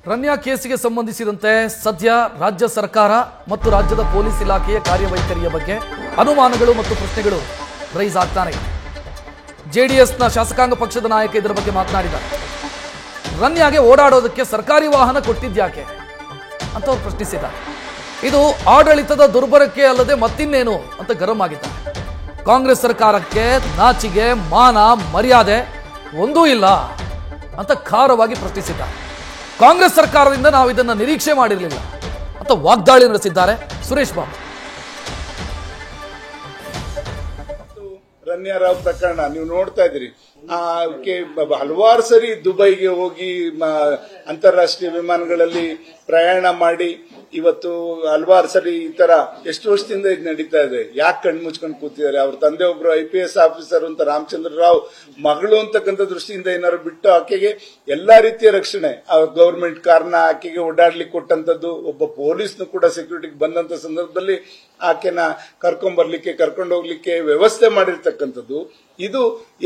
ರನ್ಯಾ ಕೇಸಿಗೆ ಸಂಬಂಧಿಸಿದಂತೆ ಸದ್ಯ ರಾಜ್ಯ ಸರ್ಕಾರ ಮತ್ತು ರಾಜ್ಯದ ಪೊಲೀಸ್ ಇಲಾಖೆಯ ಕಾರ್ಯವೈಖರಿಯ ಬಗ್ಗೆ ಅನುಮಾನಗಳು ಮತ್ತು ಪ್ರಶ್ನೆಗಳು ರೈಸ್ ಆಗ್ತಾನೆ ಇದೆ. ಜೆಡಿಎಸ್ನ ಶಾಸಕಾಂಗ ಪಕ್ಷದ ನಾಯಕ ಇದರ ಬಗ್ಗೆ ಮಾತನಾಡಿದ್ದಾರೆ. ರನ್ಯಾಗೆ ಓಡಾಡೋದಕ್ಕೆ ಸರ್ಕಾರಿ ವಾಹನ ಕೊಟ್ಟಿದ್ಯಾಕೆ ಅಂತ ಅವರು ಪ್ರಶ್ನಿಸಿದ್ದಾರೆ. ಇದು ಆಡಳಿತದ ದುರ್ಬಳಕೆ ಅಲ್ಲದೆ ಮತ್ತಿನ್ನೇನು ಅಂತ ಗರಂ ಆಗಿದ್ದಾರೆ. ಕಾಂಗ್ರೆಸ್ ಸರ್ಕಾರಕ್ಕೆ ನಾಚಿಗೆ ಮಾನ ಮರ್ಯಾದೆ ಒಂದೂ ಇಲ್ಲ ಅಂತ ಖಾರವಾಗಿ ಪ್ರಶ್ನಿಸಿದ್ದಾರೆ. ಕಾಂಗ್ರೆಸ್ ಸರ್ಕಾರದಿಂದ ನಾವು ಇದನ್ನು ನಿರೀಕ್ಷೆ ಮಾಡಿರಲಿಲ್ಲ ಅಂತ ವಾಗ್ದಾಳಿ ನಡೆಸಿದ್ದಾರೆ ಸುರೇಶ್ ಬಾಬು. ರನ್ಯಾ ರಾವ್ ಪ್ರಕರಣ ನೀವು ನೋಡ್ತಾ ಇದ್ದೀರಿ. ಹಲವಾರು ಸರಿ ದುಬೈಗೆ ಹೋಗಿ ಅಂತಾರಾಷ್ಟ್ರೀಯ ವಿಮಾನಗಳಲ್ಲಿ ಪ್ರಯಾಣ ಮಾಡಿ ಇವತ್ತು ಹಲವಾರು ಸರಿ ಈ ತರ ಎಷ್ಟು ವರ್ಷದಿಂದ ಇದು ನಡೀತಾ ಇದೆ. ಯಾಕೆ ಕಣ್ಣು ಮುಚ್ಕೊಂಡು ಕೂತಿದ್ದಾರೆ? ಅವ್ರ ತಂದೆ ಒಬ್ರು IPS ಆಫೀಸರ್ ಅಂತ ರಾಮಚಂದ್ರ ರಾವ್ ಮಗಳು ಅಂತಕ್ಕಂಥ ದೃಷ್ಟಿಯಿಂದ ಏನಾದ್ರು ಬಿಟ್ಟು ಆಕೆಗೆ ಎಲ್ಲಾ ರೀತಿಯ ರಕ್ಷಣೆ, ಗವರ್ಮೆಂಟ್ ಕಾರ್ನ ಆಕೆಗೆ ಓಡಾಡ್ಲಿಕ್ಕೆ ಕೊಟ್ಟಂತದ್ದು, ಒಬ್ಬ ಪೊಲೀಸ್ನು ಕೂಡ ಸೆಕ್ಯೂರಿಟಿಗೆ ಬಂದಂತ ಸಂದರ್ಭದಲ್ಲಿ ಆಕೆನ ಕರ್ಕೊಂಡು ಹೋಗ್ಲಿಕ್ಕೆ ವ್ಯವಸ್ಥೆ ಮಾಡಿರ್ತಕ್ಕಂಥದ್ದು. ಇದು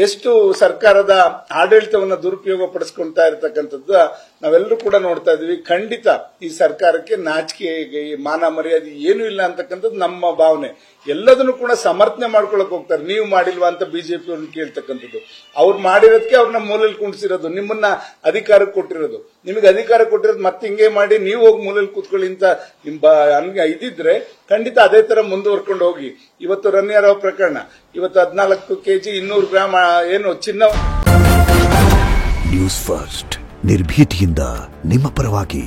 ಎಷ್ಟು ಸರ್ಕಾರದ ಆಡಳಿತವನ್ನ ದುರುಪಯೋಗ ಪಡಿಸ್ಕೊಳ್ತಾ ಇರತಕ್ಕಂಥದ್ದು ನಾವೆಲ್ಲರೂ ಕೂಡ ನೋಡ್ತಾ ಇದೀವಿ. ಖಂಡಿತ ಈ ಸರ್ಕಾರಕ್ಕೆ ನಾಚಿಕೆ, ಮಾನ ಮರ್ಯಾದೆ ಏನೂ ಇಲ್ಲ ಅಂತಕ್ಕಂಥದ್ದು ನಮ್ಮ ಭಾವನೆ. ಎಲ್ಲದನ್ನು ಕೂಡ ಸಮರ್ಥನೆ ಮಾಡ್ಕೊಳಕ್ ಹೋಗ್ತಾರೆ. ನೀವು ಮಾಡಿಲ್ವಾ ಅಂತ ಬಿಜೆಪಿ ಅವ್ರನ್ನ ಕೇಳ್ತಕ್ಕಂಥದ್ದು. ಅವ್ರು ಮಾಡಿರೋದಕ್ಕೆ ಅವ್ರನ್ನ ಮೂಲೆಯಲ್ಲಿ ಕುಣಿಸಿರೋದು, ನಿಮ್ಮನ್ನ ಅಧಿಕಾರಕ್ಕೆ ಕೊಟ್ಟಿರೋದು. ನಿಮಗೆ ಅಧಿಕಾರ ಕೊಟ್ಟಿರೋದು ಮತ್ತೆ ಹಿಂಗೆ ಮಾಡಿ ನೀವು ಹೋಗಿ ಮೂಲೆಯಲ್ಲಿ ಕೂತ್ಕೊಳ್ಳಿ ಅಂತ ಇದಿದ್ರೆ ಖಂಡಿತ ಅದೇ ತರ ಮುಂದುವರ್ಕೊಂಡು ಹೋಗಿ. ಇವತ್ತು ರನ್ಯಾ ರಾವ್ ಪ್ರಕರಣ, ಇವತ್ತು 14 kg 200 ಗ್ರಾಮ್ ಏನು ಚಿನ್ನ. ನ್ಯೂಸ್ ಫಸ್ಟ್ ನಿರ್ಭೀತಿಯಿಂದ ನಿಮ್ಮ ಪರವಾಗಿ.